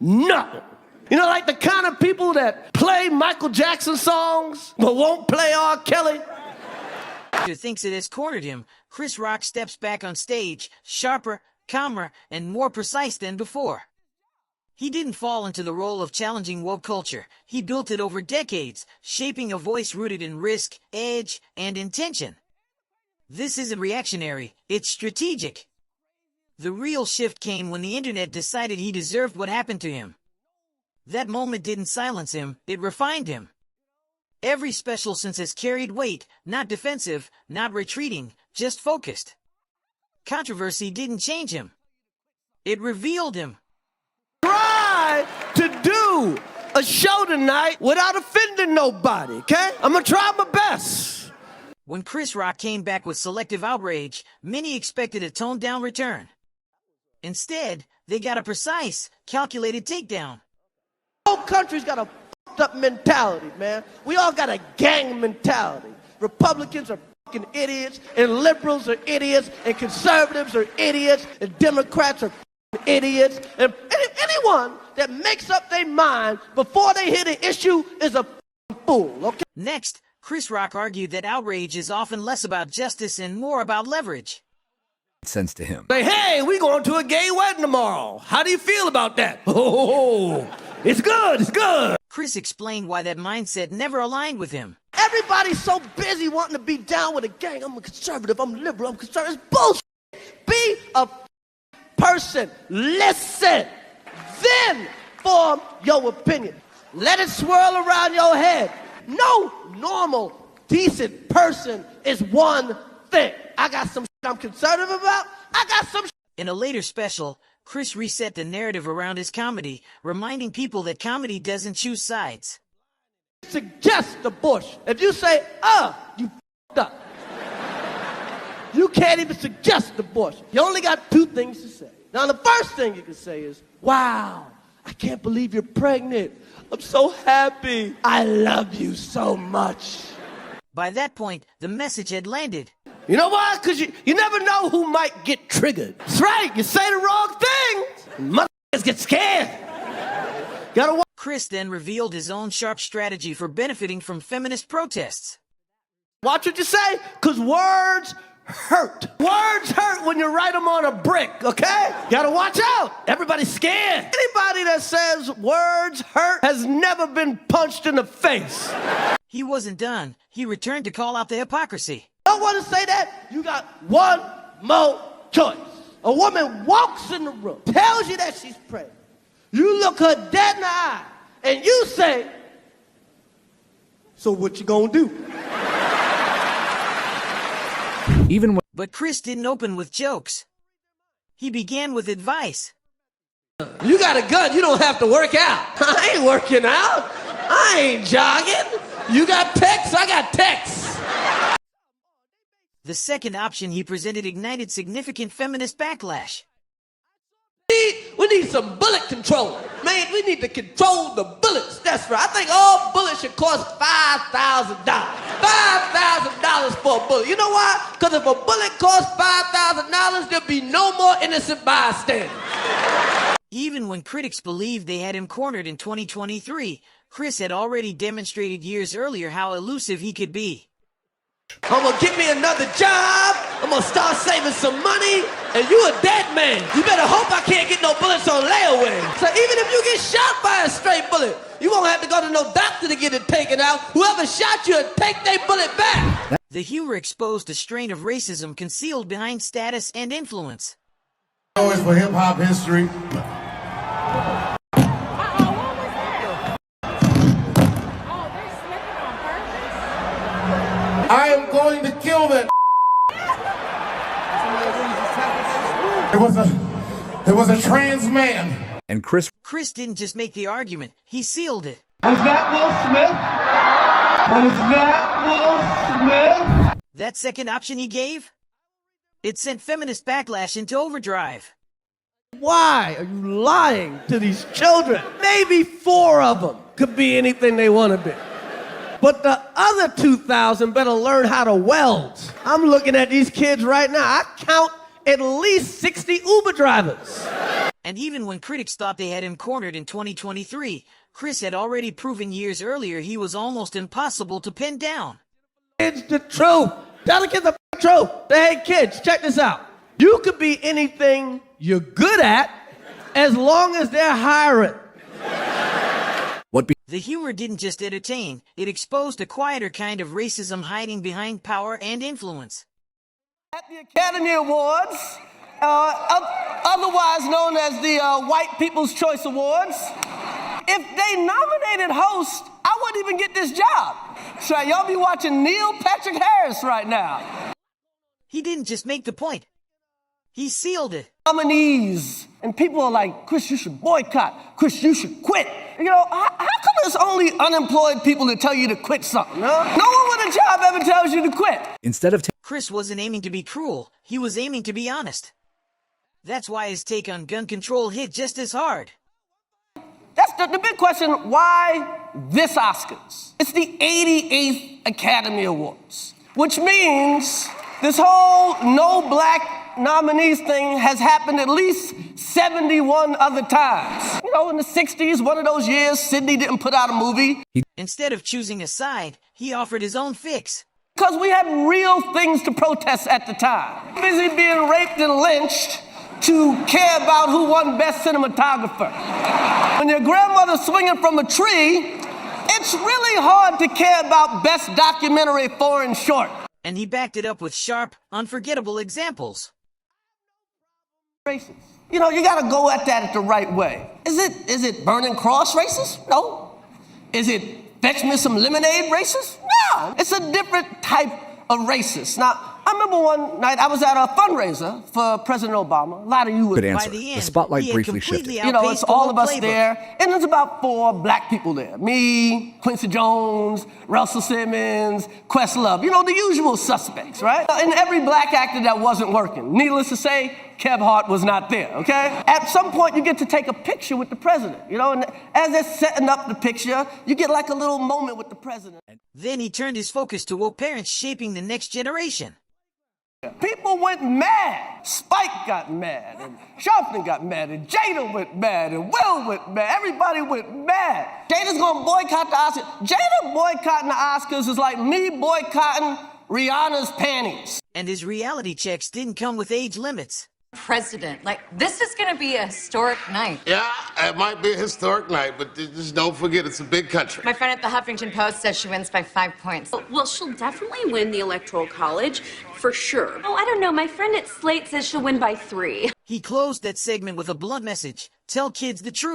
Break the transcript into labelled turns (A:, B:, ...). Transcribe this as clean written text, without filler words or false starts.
A: Nothing. You know, like the kind of people that play Michael Jackson songs but won't play R. Kelly.
B: Thinks it has cornered him. Chris Rock steps back on stage, sharper, calmer, and more precise than before. He didn't fall into the role of challenging woke culture. He built it over decades, shaping a voice rooted in risk, edge, and intention. This isn't reactionary, it's strategic. The real shift came when the internet decided he deserved what happened to him. That moment didn't silence him, it refined him. Every special since has carried weight, not defensive, not retreating, just focused. Controversy didn't change him. It revealed him.
A: Try to do a show tonight without offending nobody, okay? I'm gonna try my best.
B: When Chris Rock came back with Selective Outrage, many expected a toned-down return. Instead, they got a precise, calculated takedown.
A: The whole country's got a fucked up mentality, man. We all got a gang mentality. Republicans are fucking idiots, and liberals are idiots, and conservatives are idiots, and Democrats are fucking idiots, and anyone that makes up their mind before they hit an issue is a fucking fool, okay?
B: Next, Chris Rock argued that outrage is often less about justice and more about leverage.
C: Sense to him.
A: Say, hey, we going to a gay wedding tomorrow. How do you feel about that? Oh, it's good, it's good.
B: Chris explained why that mindset never aligned with him.
A: Everybody's so busy wanting to be down with a gang. I'm a conservative, I'm liberal, I'm conservative. It's bullshit. Be a person. Listen. Then form your opinion. Let it swirl around your head. No normal, decent person is one thing. I got some shit I'm conservative about. I got some shit.
B: In a later special, Chris reset the narrative around his comedy, reminding people that comedy doesn't choose sides.
A: Suggest the bush. If you say, you f***ed up. You can't even suggest the bush. You only got two things to say. Now, the first thing you can say is, wow, I can't believe you're pregnant. I'm so happy. I love you so much.
B: By that point, the message had landed.
A: You know why? Because you never know who might get triggered. That's right. You say the wrong thing, motherfuckers get scared. Gotta watch.
B: Chris then revealed his own sharp strategy for benefiting from feminist protests.
A: Watch what you say, because words hurt. Words hurt when you write them on a brick, okay? Gotta watch out. Everybody's scared. Anybody that says words hurt has never been punched in the face.
B: He wasn't done. He returned to call out the hypocrisy.
A: Don't want to say that? You got one more choice. A woman walks in the room, tells you that she's pregnant. You look her dead in the eye, and you say, so what you gonna do?
B: But Chris didn't open with jokes. He began with advice.
A: You got a gun, you don't have to work out. I ain't working out. I ain't jogging. You got pecs, I got texts.
B: The second option he presented ignited significant feminist backlash.
A: We need some bullet control. Man, we need to control the bullets. That's right. I think all bullets should cost $5,000. $5,000 for a bullet. You know why? Because if a bullet costs $5,000, there'll be no more innocent bystanders.
B: Even when critics believed they had him cornered in 2023, Chris had already demonstrated years earlier how elusive he could be.
A: I'm gonna get me another job, I'm gonna start saving some money, and you a dead man. You better hope I can't get no bullets on layaway. So even if you get shot by a straight bullet, you won't have to go to no doctor to get it taken out. Whoever shot you, take their bullet back.
B: The humor exposed a strain of racism concealed behind status and influence.
D: Always for hip-hop history. I am going to kill that. It was a trans man.
C: And Chris
B: didn't just make the argument, he sealed it.
E: Was that Will Smith? Was that Will Smith?
B: That second option he gave? It sent feminist backlash into overdrive.
A: Why are you lying to these children? Maybe 4 of them could be anything they want to be. But the other 2,000 better learn how to weld. I'm looking at these kids right now. I count at least 60 Uber drivers.
B: And even when critics thought they had him cornered in 2023, Chris had already proven years earlier he was almost impossible to pin down.
A: It's the truth. Tell the kids the truth. Hey, kids, check this out. You could be anything you're good at as long as they're hiring.
B: The humor didn't just entertain, it exposed a quieter kind of racism hiding behind power and influence.
F: At the Academy Awards, otherwise known as the White People's Choice Awards, if they nominated host, I wouldn't even get this job. So y'all be watching Neil Patrick Harris right now.
B: He didn't just make the point. He sealed it.
F: Nominees. And people are like, Chris, you should boycott. Chris, you should quit. You know, how come it's only unemployed people that tell you to quit something, huh? No one with a job ever tells you to quit.
C: Instead of
B: Chris wasn't aiming to be cruel, he was aiming to be honest. That's why his take on gun control hit just as hard.
F: That's the big question, why this Oscars? It's the 88th Academy Awards, which means this whole no black nominees thing has happened at least 71 other times. You know, in the 60s, one of those years, Sydney didn't put out a movie.
B: Instead of choosing a side, he offered his own fix.
F: Because we had real things to protest at the time. Busy being raped and lynched to care about who won Best Cinematographer. When your grandmother's swinging from a tree, it's really hard to care about Best Documentary Foreign Short.
B: And he backed it up with sharp, unforgettable examples.
F: Racist. You know, you gotta go at that the right way. Is it Burning Cross racist? No. Is it fetch me some lemonade racist? No. It's a different type of racist. Now, I remember one night I was at a fundraiser for President Obama. A lot of you would.
C: good answer,
B: By the
C: the
B: end,
C: spotlight
B: he had
C: briefly
B: completely
C: shifted.
F: You know,
B: outpaced
F: it's
B: the
F: all
B: whole
F: of us
B: playbook.
F: there, and there's about 4 black people there. Me, Quincy Jones, Russell Simmons, Questlove. You know, the usual suspects, right? And every black actor that wasn't working. Needless to say, Kev Hart was not there, okay? At some point, you get to take a picture with the president, you know? And as they're setting up the picture, you get like a little moment with the president.
B: Then he turned his focus to woke parents shaping the next generation.
F: People went mad. Spike got mad, and Sharpton got mad, and Jada went mad, and Will went mad. Everybody went mad. Jada's gonna boycott the Oscars. Jada boycotting the Oscars is like me boycotting Rihanna's panties.
B: And his reality checks didn't come with age limits.
G: President. Like, this is going to be a historic night.
H: Yeah, it might be a historic night, but just don't forget it's a big country.
G: My friend at the Huffington Post says she wins by 5 points.
I: Well, she'll definitely win the Electoral College, for sure. Oh, I don't know. My friend at Slate says she'll win by 3.
B: He closed that segment with a blunt message. Tell kids the truth.